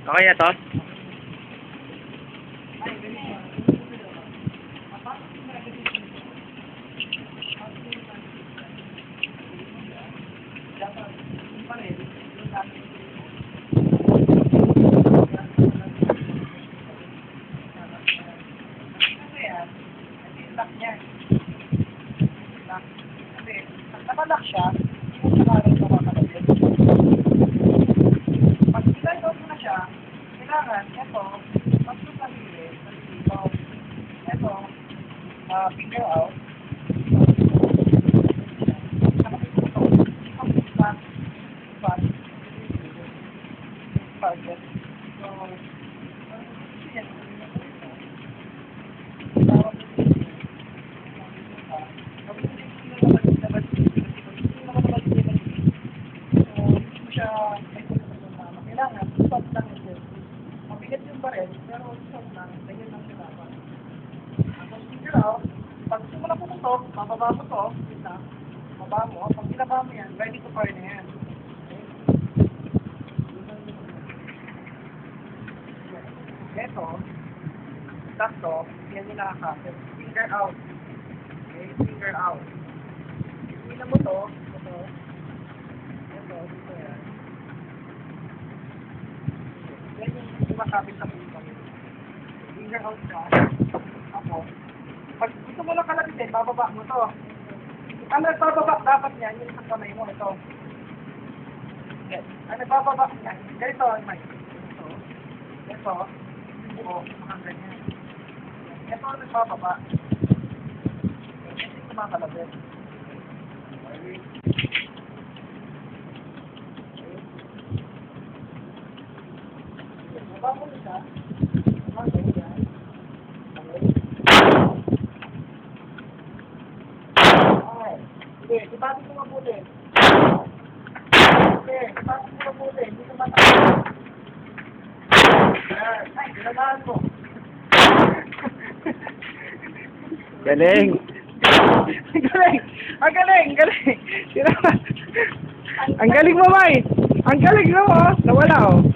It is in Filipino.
Okay na to? Nakalak siya, yung nakaroon na makalagay. Pag sinayos mo na siya, kailangan, ito, magsusahili, ito, finger out, kailangan, stop lang ito. Mabigat yung baril, pero stop lang, ganyan lang siya dapat. Tapos figure out, pag simula mo ito, bababa mo ito, kita, bababa mo, pag binaba mo yan, ready to fire na yan. Ito, tatlo, yan yung nakakapit. Finger out. Okay, finger out. Hindi mo ito, ito, dito yan. Yan yung kumakapit sa puso. Finger out ka. Ako. Pag gusto mo lang kalabitin, bababa mo to. Ang nagbababa dapat niyan, yung isang kamay mo, ito. Yes. Ang nagbababa niyan, ganito, Mike. Ito. Oo, hanggang yan. Ito ang nagbababa. Ito yung kumakalabit. Baba mo siya. Okay, yan. Okay. Sige, ibatin mo mabuti. Okay, ibatin mo mabuti. Hindi ka matapos. Ay, ginagaan mo. Galing! Ang galing! Ang galing! Ang galing! Ang galing mo, May! Ang galing mo, oh! Nawala, oh!